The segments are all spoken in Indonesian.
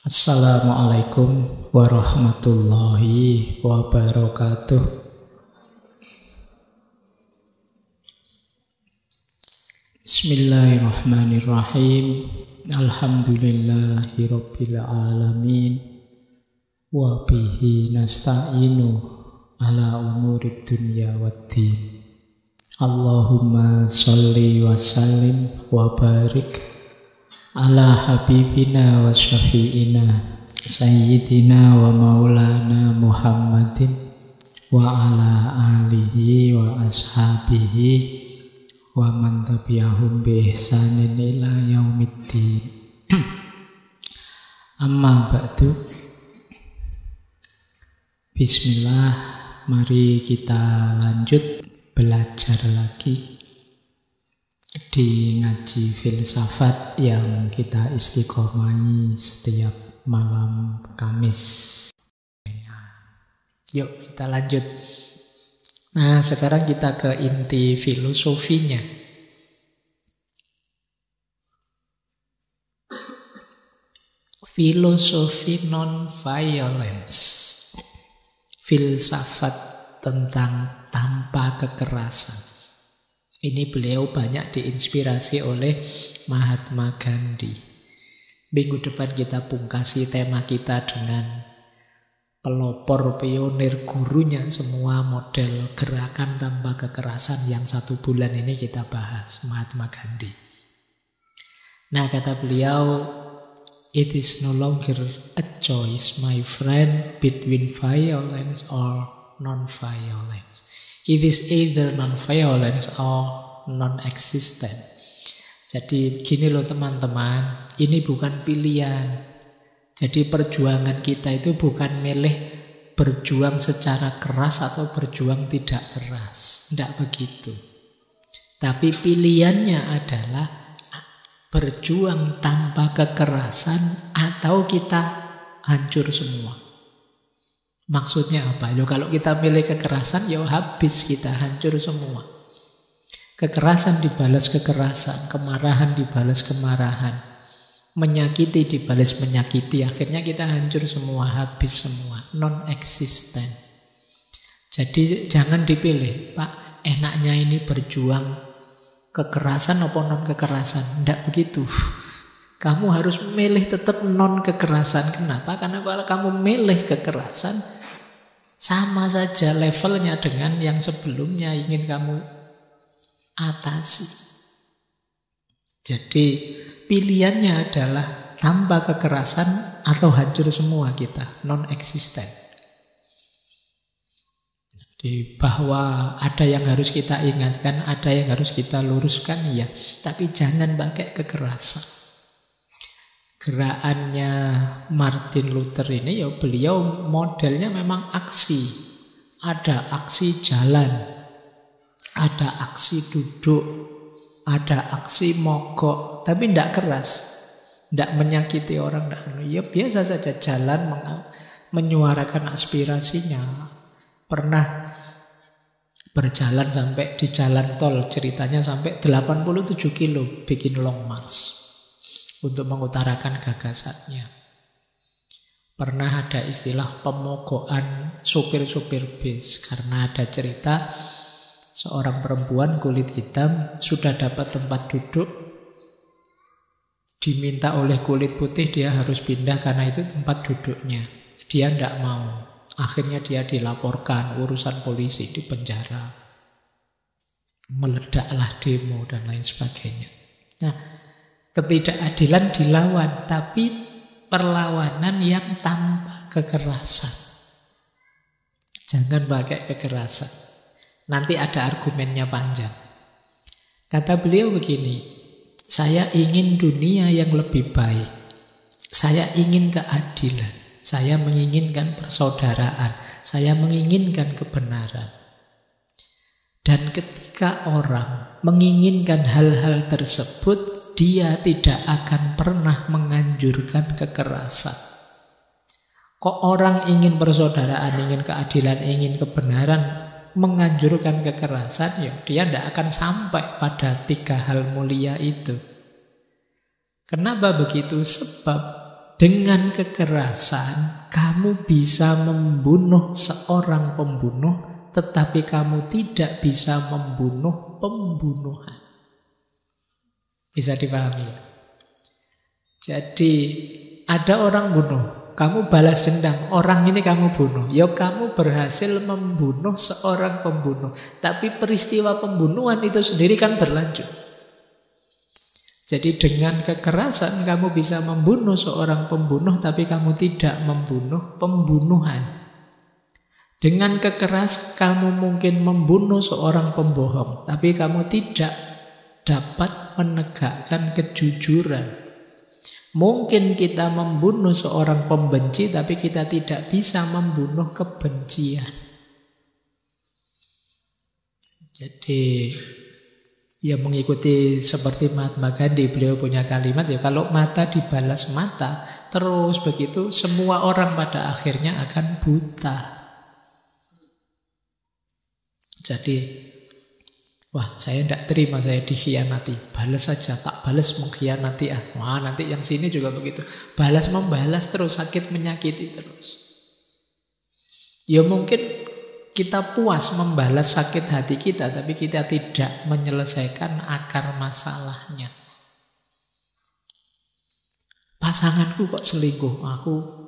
Assalamualaikum warahmatullahi wabarakatuh. Bismillahirrahmanirrahim. Alhamdulillahi rabbil alamin. Wa bihi nasta'inu ala umurid dunya waddin. Allahumma sholli wa sallim wa barik ala habibina wa syafi'ina sayyidina wa maulana Muhammadin wa ala alihi wa ashabihi wa man tabi'ahum bi ihsanin ila yaumiddin. Amma ba'du. Bismillah, mari kita lanjut belajar lagi di ngaji filsafat yang kita istiqomahi setiap malam Kamis. Yuk kita lanjut. Nah, sekarang kita ke inti filosofinya. Filosofi non-violence. Filsafat tentang tanpa kekerasan. Ini beliau banyak diinspirasi oleh Mahatma Gandhi. Minggu depan kita pungkasi tema kita dengan pelopor pionir gurunya semua model gerakan tanpa kekerasan yang 1 bulan ini kita bahas, Mahatma Gandhi. Nah, kata beliau, "It is no longer a choice, my friend, between violence or non-violence. It is either non-violence or non-existent." Jadi gini loh teman-teman, ini bukan pilihan. Jadi perjuangan kita itu bukan milih berjuang secara keras atau berjuang tidak keras. Tidak begitu. Tapi pilihannya adalah berjuang tanpa kekerasan atau kita hancur semua. Maksudnya apa? Kalau kita milih kekerasan, habis kita, hancur semua. Kekerasan dibalas kekerasan, kemarahan dibalas kemarahan, menyakiti dibalas menyakiti, akhirnya kita hancur semua, habis semua, non-existent. Jadi jangan dipilih, Pak, enaknya ini berjuang kekerasan atau non-kekerasan. Tidak begitu. Kamu harus milih tetap non-kekerasan. Kenapa? Karena kalau kamu milih kekerasan, sama saja levelnya dengan yang sebelumnya ingin kamu atasi. Jadi pilihannya adalah tanpa kekerasan atau hancur semua kita, non-existent. Jadi bahwa ada yang harus kita ingatkan, ada yang harus kita luruskan, ya. Tapi jangan pakai kekerasan. Gerakannya Martin Luther ini, beliau modelnya memang aksi. Ada aksi jalan, ada aksi duduk, ada aksi mogok, tapi tidak keras, tidak menyakiti orang. Biasa saja jalan menyuarakan aspirasinya. Pernah berjalan sampai di jalan tol, ceritanya sampai 87 kilo bikin long march untuk mengutarakan gagasannya. Pernah ada istilah pemogokan supir-supir bis karena ada cerita seorang perempuan kulit hitam sudah dapat tempat duduk, diminta oleh kulit putih dia harus pindah karena itu tempat duduknya. Dia tidak mau. Akhirnya dia dilaporkan, urusan polisi, di penjara. Meledaklah demo dan lain sebagainya. Nah, ketidakadilan dilawan, tapi perlawanan yang tanpa kekerasan. Jangan pakai kekerasan. Nanti ada argumennya panjang. Kata beliau begini, saya ingin dunia yang lebih baik. Saya ingin keadilan. Saya menginginkan persaudaraan. Saya menginginkan kebenaran. Dan ketika orang menginginkan hal-hal tersebut, dia tidak akan pernah menganjurkan kekerasan. Kok orang ingin persaudaraan, ingin keadilan, ingin kebenaran, menganjurkan kekerasan, dia tidak akan sampai pada 3 hal mulia itu. Kenapa begitu? Sebab dengan kekerasan kamu bisa membunuh seorang pembunuh, tetapi kamu tidak bisa membunuh pembunuhan. Bisa dipahami ya? Jadi ada orang bunuh, kamu balas dendam, orang ini kamu bunuh. Ya kamu berhasil membunuh seorang pembunuh, tapi peristiwa pembunuhan itu sendiri kan berlanjut. Jadi dengan kekerasan kamu bisa membunuh seorang pembunuh, tapi kamu tidak membunuh pembunuhan. Dengan kekerasan kamu mungkin membunuh seorang pembohong, tapi kamu tidak dapat menegakkan kejujuran. Mungkin kita membunuh seorang pembenci, tapi kita tidak bisa membunuh kebencian. Jadi ya mengikuti seperti Mahatma Gandhi, beliau punya kalimat ya, kalau mata dibalas mata, terus begitu semua orang pada akhirnya akan buta. Jadi wah saya tidak terima saya dikhianati, balas saja, tak balas mengkhianati. Wah nanti yang sini juga begitu, balas membalas terus, sakit menyakiti terus. Ya mungkin kita puas membalas sakit hati kita, tapi kita tidak menyelesaikan akar masalahnya. Pasanganku kok selingkuh,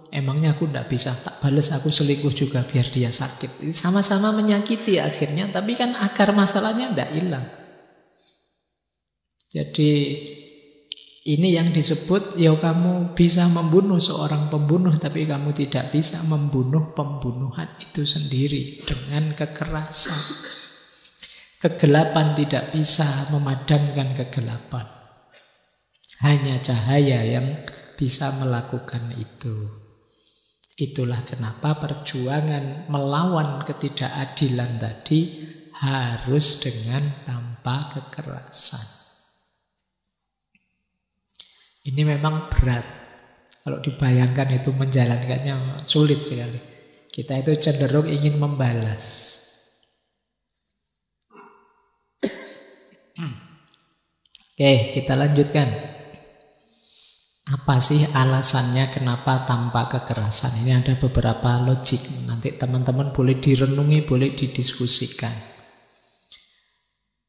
emangnya aku tidak bisa, tak balas aku selingkuh juga biar dia sakit. Sama-sama menyakiti akhirnya, tapi kan akar masalahnya tidak hilang. Jadi ini yang disebut ya kamu bisa membunuh seorang pembunuh, tapi kamu tidak bisa membunuh pembunuhan itu sendiri dengan kekerasan. Kegelapan tidak bisa memadamkan kegelapan. Hanya cahaya yang bisa melakukan itu. Itulah kenapa perjuangan melawan ketidakadilan tadi harus dengan tanpa kekerasan. Ini memang berat. Kalau dibayangkan itu menjalankannya sulit sekali. Kita itu cenderung ingin membalas. Oke, kita lanjutkan. Apa sih alasannya kenapa tanpa kekerasan? Ini ada beberapa logik. Nanti teman-teman boleh direnungi, boleh didiskusikan.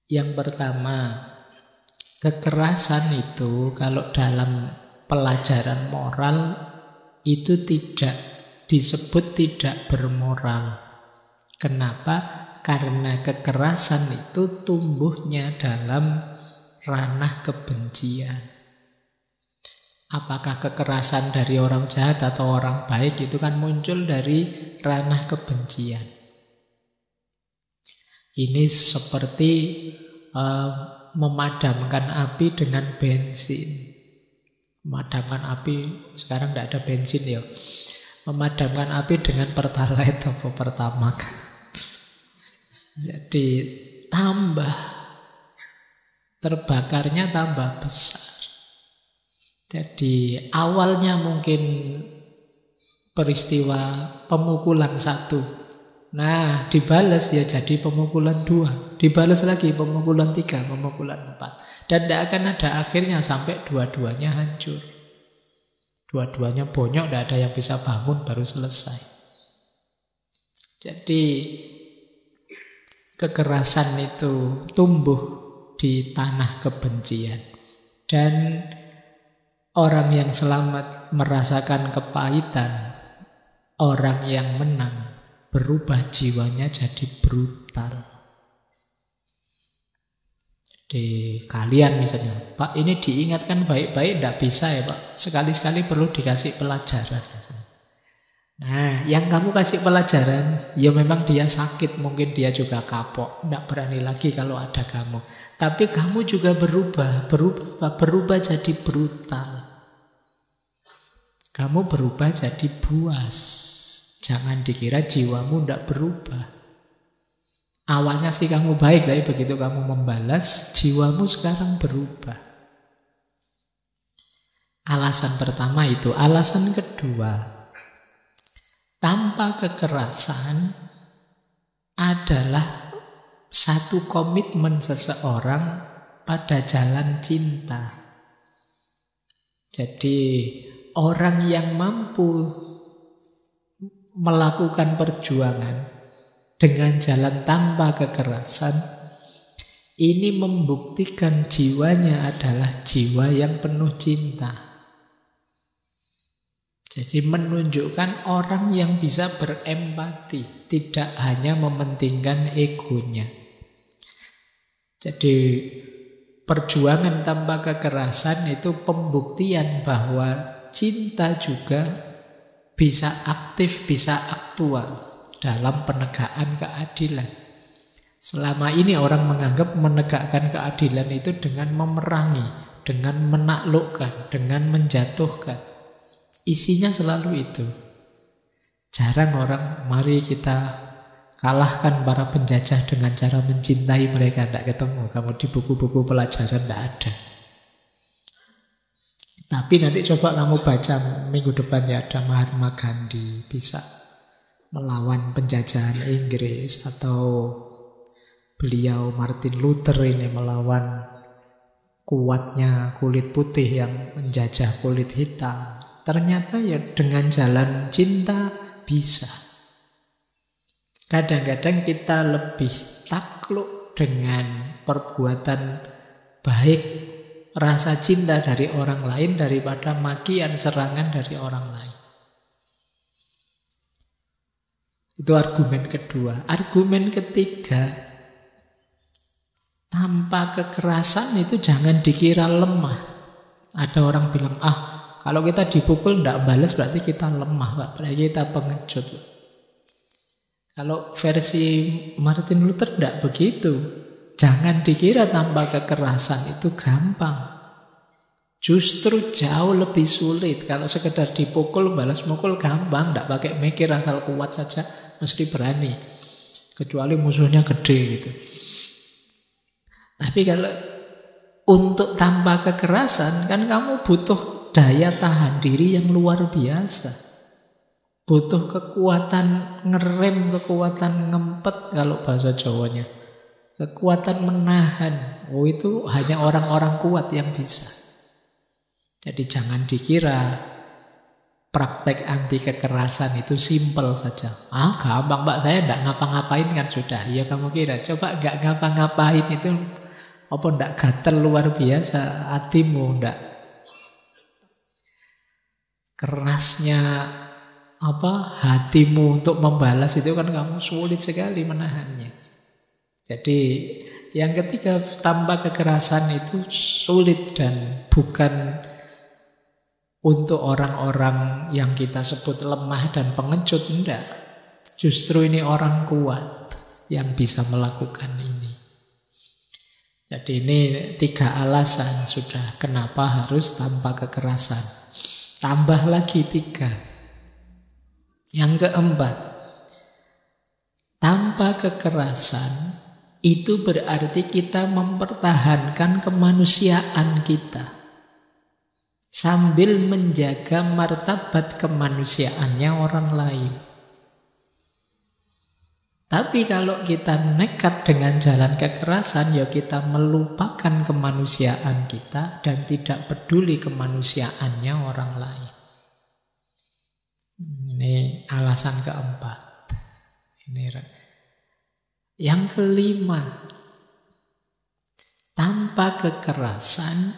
Yang pertama, kekerasan itu kalau dalam pelajaran moral itu tidak disebut tidak bermoral. Kenapa? Karena kekerasan itu tumbuhnya dalam ranah kebencian. Apakah kekerasan dari orang jahat atau orang baik itu kan muncul dari ranah kebencian. Ini seperti memadamkan api dengan bensin. Memadamkan api, sekarang tidak ada bensin ya. Memadamkan api dengan pertalite atau pertamax. Jadi tambah terbakarnya tambah besar. Jadi awalnya mungkin peristiwa pemukulan 1. Nah, dibalas ya jadi pemukulan 2, dibalas lagi pemukulan 3, pemukulan 4. Dan tidak akan ada akhirnya sampai dua-duanya hancur. Dua-duanya bonyok, tidak ada yang bisa bangun, baru selesai. Jadi kekerasan itu tumbuh di tanah kebencian. Dan orang yang selamat merasakan kepahitan, orang yang menang berubah jiwanya jadi brutal. Jadi kalian misalnya, Pak ini diingatkan baik-baik, tidak bisa ya Pak, sekali-sekali perlu dikasih pelajaran. Nah yang kamu kasih pelajaran, ya memang dia sakit, mungkin dia juga kapok, tidak berani lagi kalau ada kamu. Tapi kamu juga berubah jadi brutal. Kamu berubah jadi buas. Jangan dikira jiwamu tidak berubah. Awalnya sih kamu baik, tapi begitu kamu membalas, jiwamu sekarang berubah. Alasan pertama itu. Alasan kedua, tanpa kekerasan adalah satu komitmen seseorang pada jalan cinta. Jadi orang yang mampu melakukan perjuangan dengan jalan tanpa kekerasan, ini membuktikan jiwanya adalah jiwa yang penuh cinta. Jadi menunjukkan orang yang bisa berempati, tidak hanya mementingkan egonya. Jadi perjuangan tanpa kekerasan itu pembuktian bahwa cinta juga bisa aktif, bisa aktual dalam penegakan keadilan. Selama ini orang menganggap menegakkan keadilan itu dengan memerangi, dengan menaklukkan, dengan menjatuhkan. Isinya selalu itu. Jarang orang, mari kita kalahkan para penjajah dengan cara mencintai mereka. Tidak ketemu. Kamu di buku-buku pelajaran tidak ada. Tapi nanti coba kamu baca minggu depan ya, ada Mahatma Gandhi bisa melawan penjajahan Inggris, atau beliau Martin Luther ini melawan kuatnya kulit putih yang menjajah kulit hitam. Ternyata ya dengan jalan cinta bisa. Kadang-kadang kita lebih takluk dengan perbuatan baik, rasa cinta dari orang lain daripada makian, serangan dari orang lain. Itu argumen kedua. Argumen ketiga, tanpa kekerasan itu jangan dikira lemah. Ada orang bilang, kalau kita dipukul tidak balas berarti kita lemah, Pak. Berarti kita pengecut. Kalau versi Martin Luther tidak begitu. Jangan dikira tanpa kekerasan itu gampang. Justru jauh lebih sulit. Kalau sekedar dipukul, balas mukul gampang. Tidak pakai mikir, asal kuat saja mesti berani. Kecuali musuhnya gede gitu. Tapi kalau untuk tanpa kekerasan kan kamu butuh daya tahan diri yang luar biasa. Butuh kekuatan ngerem, kekuatan ngempet kalau bahasa Jawanya. Kekuatan menahan. Itu hanya orang-orang kuat yang bisa. Jadi jangan dikira praktek anti kekerasan itu simpel saja. Gampang Pak, saya tidak ngapa-ngapain kan sudah. Ya kamu kira, coba nggak ngapa-ngapain itu apa ndak gatel luar biasa hatimu, ndak? Kerasnya hatimu untuk membalas itu kan kamu sulit sekali menahannya. Jadi yang ketiga, tanpa kekerasan itu sulit dan bukan untuk orang-orang yang kita sebut lemah dan pengecut, enggak. Justru ini orang kuat yang bisa melakukan ini. Jadi ini 3 alasan sudah kenapa harus tanpa kekerasan. Tambah lagi 3. Yang keempat, tanpa kekerasan itu berarti kita mempertahankan kemanusiaan kita sambil menjaga martabat kemanusiaannya orang lain. Tapi kalau kita nekat dengan jalan kekerasan, ya kita melupakan kemanusiaan kita dan tidak peduli kemanusiaannya orang lain. Ini alasan keempat. Yang kelima, tanpa kekerasan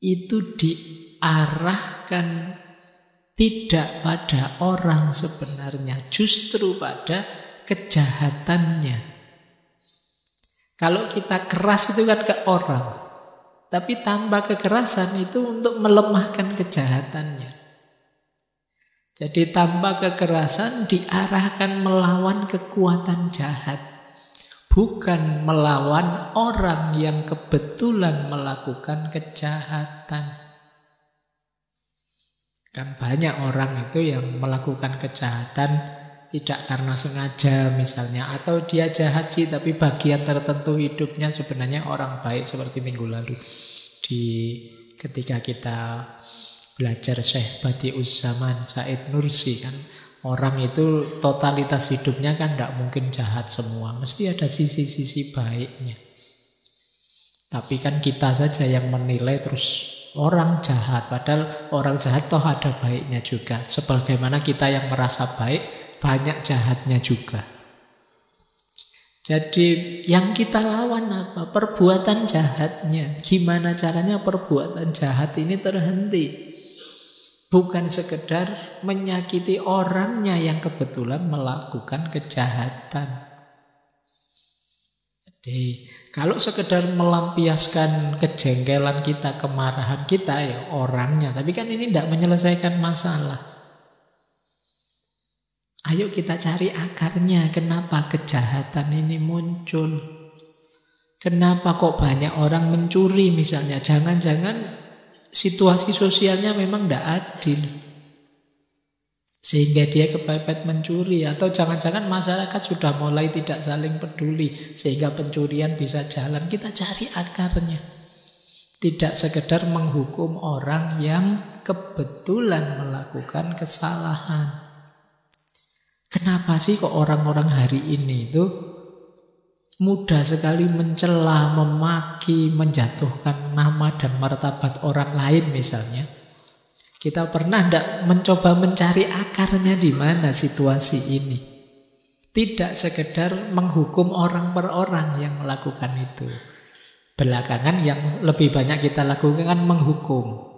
itu diarahkan tidak pada orang sebenarnya, justru pada kejahatannya. Kalau kita keras itu kan ke orang, tapi tanpa kekerasan itu untuk melemahkan kejahatannya. Jadi tanpa kekerasan diarahkan melawan kekuatan jahat, bukan melawan orang yang kebetulan melakukan kejahatan. Kan banyak orang itu yang melakukan kejahatan tidak karena sengaja misalnya, atau dia jahat sih tapi bagian tertentu hidupnya sebenarnya orang baik, seperti minggu lalu ketika kita belajar Syekh Badi'uzzaman Said Nursi kan, orang itu totalitas hidupnya kan tidak mungkin jahat semua, mesti ada sisi-sisi baiknya. Tapi kan kita saja yang menilai terus orang jahat. Padahal orang jahat toh ada baiknya juga. Sebagaimana kita yang merasa baik, banyak jahatnya juga. Jadi yang kita lawan apa? Perbuatan jahatnya. Gimana caranya perbuatan jahat ini terhenti? Bukan sekedar menyakiti orangnya yang kebetulan melakukan kejahatan. Jadi kalau sekedar melampiaskan kejengkelan kita, kemarahan kita, ya orangnya. Tapi kan ini tidak menyelesaikan masalah. Ayo kita cari akarnya. Kenapa kejahatan ini muncul? Kenapa kok banyak orang mencuri misalnya? Jangan-jangan situasi sosialnya memang tidak adil, sehingga dia kepepet mencuri. Atau jangan-jangan masyarakat sudah mulai tidak saling peduli, sehingga pencurian bisa jalan. Kita cari akarnya. Tidak sekedar menghukum orang yang kebetulan melakukan kesalahan. Kenapa sih kok orang-orang hari ini itu mudah sekali mencela, memaki, menjatuhkan nama dan martabat orang lain misalnya? Kita pernah tidak mencoba mencari akarnya di mana situasi ini? Tidak sekedar menghukum orang per orang yang melakukan itu. Belakangan yang lebih banyak kita lakukan kan menghukum.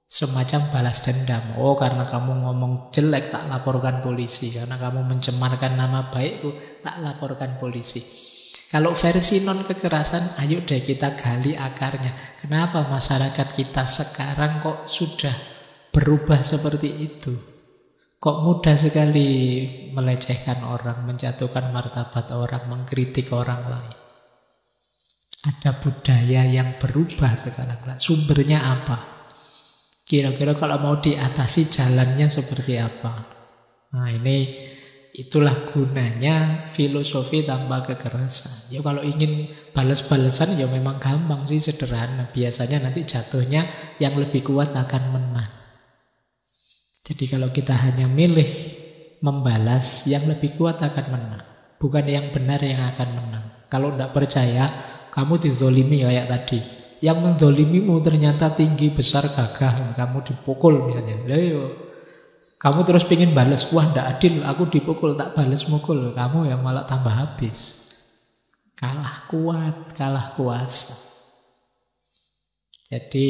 Semacam balas dendam. Oh, karena kamu ngomong jelek tak laporkan polisi. Karena kamu mencemarkan nama baikku tak laporkan polisi. Kalau versi non kekerasan, ayo deh kita gali akarnya. Kenapa masyarakat kita sekarang kok sudah berubah seperti itu? Kok mudah sekali melecehkan orang, menjatuhkan martabat orang, mengkritik orang lain? Ada budaya yang berubah sekarang. Sumbernya apa? Kira-kira kalau mau diatasi jalannya seperti apa? Nah itulah gunanya filosofi tanpa kekerasan. Ya kalau ingin balas-balasan ya memang gampang sih, sederhana. Biasanya nanti jatuhnya yang lebih kuat akan menang. Jadi kalau kita hanya milih membalas, yang lebih kuat akan menang. Bukan yang benar yang akan menang. Kalau tidak percaya, kamu dizolimi kayak tadi. Yang menzolimimu ternyata tinggi, besar, gagah. Kamu dipukul misalnya. Kamu terus pengen balas. Wah, tidak adil, aku dipukul, tak balas mukul. Kamu yang malah tambah habis. Kalah kuat, kalah kuasa. Jadi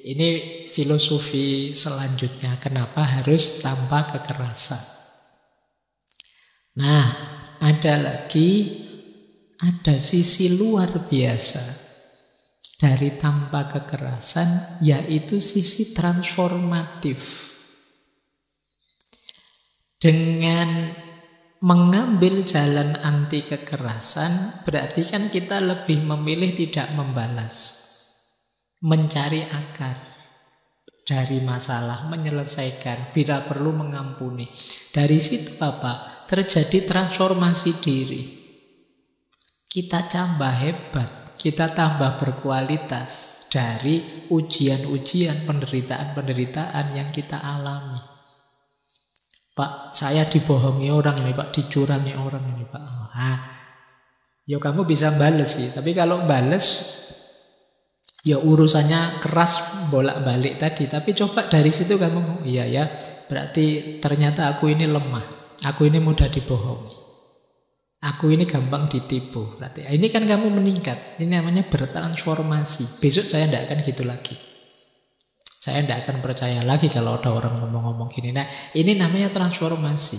ini filosofi selanjutnya. Kenapa harus tanpa kekerasan? Nah, ada sisi luar biasa dari tanpa kekerasan, yaitu sisi transformatif. Dengan mengambil jalan anti kekerasan, berarti kan kita lebih memilih tidak membalas, mencari akar dari masalah, menyelesaikan, bila perlu mengampuni. Dari situ apa? Terjadi transformasi diri. Kita tambah hebat. Kita tambah berkualitas dari ujian-ujian, penderitaan-penderitaan yang kita alami. Pak, saya dibohongi orang ini, Pak, dicurangi orang ini, Pak. Ya kamu bisa bales sih, tapi kalau bales, ya urusannya keras bolak-balik tadi. Tapi coba dari situ kamu, iya ya, berarti ternyata aku ini lemah, aku ini mudah dibohongi. Aku ini gampang ditipu. Berarti ini kan kamu meningkat. Ini namanya bertransformasi. Besok saya tidak akan gitu lagi. Saya tidak akan percaya lagi kalau ada orang ngomong-ngomong gini. Nah, ini namanya transformasi.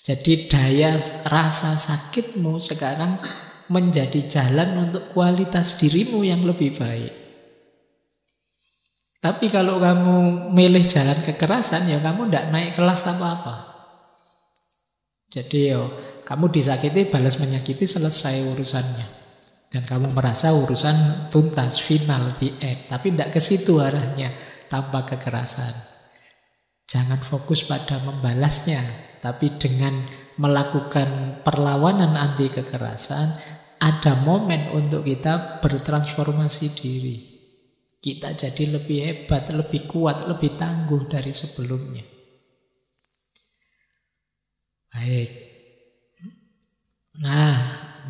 Jadi daya rasa sakitmu sekarang menjadi jalan untuk kualitas dirimu yang lebih baik. Tapi kalau kamu milih jalan kekerasan, ya kamu tidak naik kelas apa-apa. Jadi kamu disakiti, balas menyakiti, selesai urusannya. Dan kamu merasa urusan tuntas, final, the end. Tapi tidak ke situ arahnya tanpa kekerasan. Jangan fokus pada membalasnya, tapi dengan melakukan perlawanan anti kekerasan, ada momen untuk kita bertransformasi diri. Kita jadi lebih hebat, lebih kuat, lebih tangguh dari sebelumnya. Baik. Nah,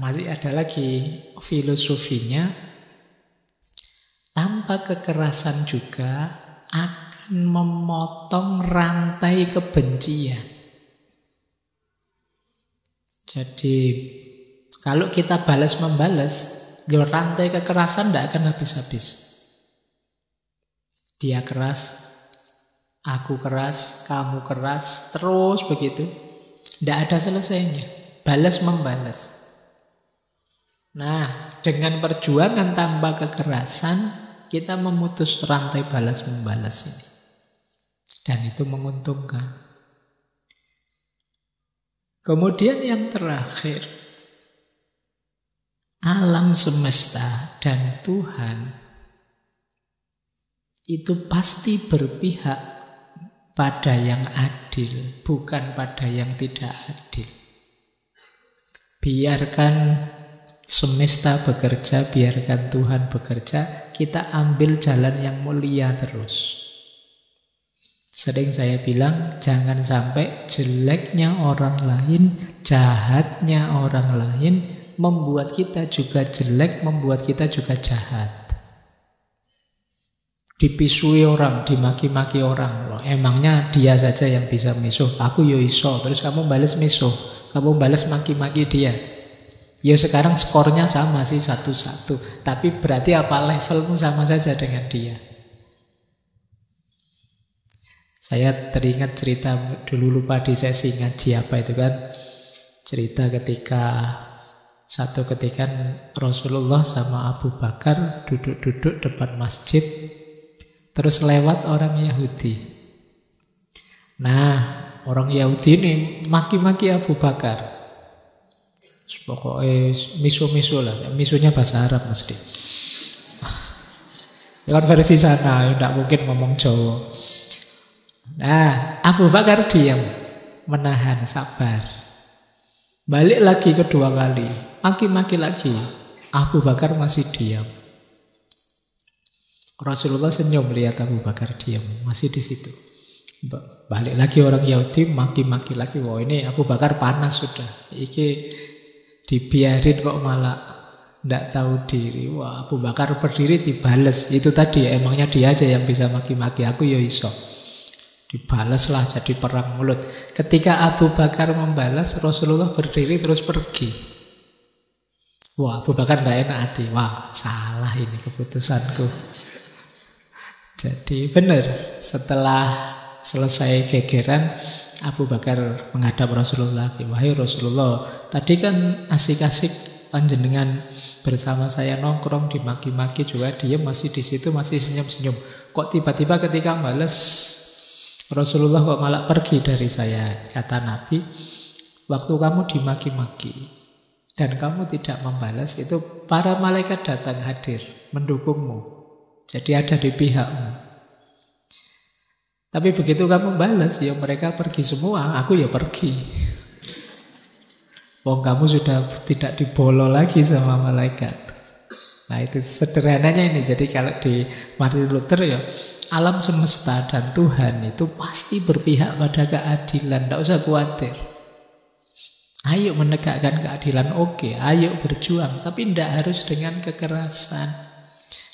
masih ada lagi filosofinya. tanpa kekerasan juga akan memotong rantai kebencian. Jadi kalau kita balas-membalas, rantai kekerasan tidak akan habis-habis. Dia keras, aku keras, kamu keras, terus begitu. Tidak ada selesainya. Balas-membalas. Nah, dengan perjuangan tanpa kekerasan, kita memutus rantai balas-membalas ini. Dan itu menguntungkan. Kemudian yang terakhir, alam semesta dan Tuhan itu pasti berpihak pada yang adil, bukan pada yang tidak adil. Biarkan semesta bekerja, biarkan Tuhan bekerja, kita ambil jalan yang mulia terus. Sering saya bilang, jangan sampai jeleknya orang lain, jahatnya orang lain membuat kita juga jelek, membuat kita juga jahat. Dipisui orang, dimaki-maki orang, loh, emangnya dia saja yang bisa misuh, aku yo iso, terus kamu balas misuh, kamu balas maki-maki dia. Ya sekarang skornya sama sih 1-1, tapi berarti apa levelmu sama saja dengan dia. Saya teringat cerita dulu, lupa di sesi ngaji apa itu kan. Cerita satu ketika Rasulullah sama Abu Bakar duduk-duduk depan masjid, terus lewat orang Yahudi. Nah, orang Yahudi ini maki-maki Abu Bakar. Pokoknya misu-misu lah, misunya bahasa Arab mesti. Kan versi sana, tidak mungkin ngomong Jawa. Nah, Abu Bakar diam, menahan, sabar. Balik lagi kedua kali, maki-maki lagi. Abu Bakar masih diam. Rasulullah senyum lihat Abu Bakar diam, masih di situ. Balik lagi orang Yahudi, maki-maki lagi. Wah, ini Abu Bakar panas sudah. Iki dibiarin kok malah tidak tahu diri. Wah, Abu Bakar berdiri dibales. Itu tadi, emangnya dia aja yang bisa maki-maki, aku ya iso. Dibalaslah, jadi perang mulut. Ketika Abu Bakar membalas, Rasulullah berdiri terus pergi. Wah, Abu Bakar tidak enak hati. Wah, salah ini keputusanku. Jadi benar, setelah selesai gegeran, Abu Bakar menghadap Rasulullah. Wahai Rasulullah, tadi kan asik-asik panjenengan bersama saya nongkrong, dimaki-maki juga, dia masih di situ, masih senyum-senyum. Kok tiba-tiba ketika balas Rasulullah kok malah pergi dari saya? Kata Nabi, waktu kamu dimaki-maki dan kamu tidak membalas, itu para malaikat datang hadir mendukungmu. Jadi ada di pihakmu. Tapi begitu kamu balas, ya mereka pergi semua, aku ya pergi. Wong kamu sudah tidak dibolo lagi sama malaikat. Nah itu sederhananya ini. Jadi kalau di Martin Luther ya, alam semesta dan Tuhan itu pasti berpihak pada keadilan. Tidak usah khawatir. Ayo menegakkan keadilan, oke. Ayo berjuang, tapi tidak harus dengan kekerasan.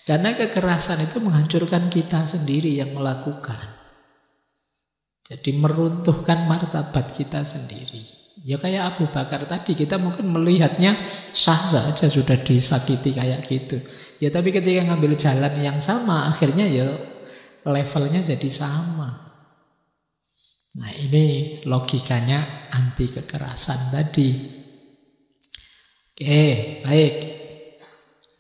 Karena kekerasan itu menghancurkan kita sendiri yang melakukan. Jadi meruntuhkan martabat kita sendiri. Ya kayak Abu Bakar tadi, kita mungkin melihatnya sah saja sudah disakiti kayak gitu. Ya tapi ketika ngambil jalan yang sama, akhirnya ya levelnya jadi sama. Nah ini logikanya anti kekerasan tadi. Oke, baik.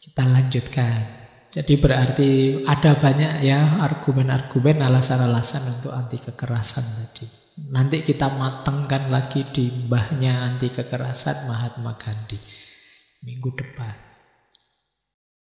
Kita lanjutkan. Jadi berarti ada banyak ya argumen-argumen, alasan-alasan untuk anti kekerasan tadi. Nanti kita matangkan lagi di mbahnya anti kekerasan Mahatma Gandhi minggu depan.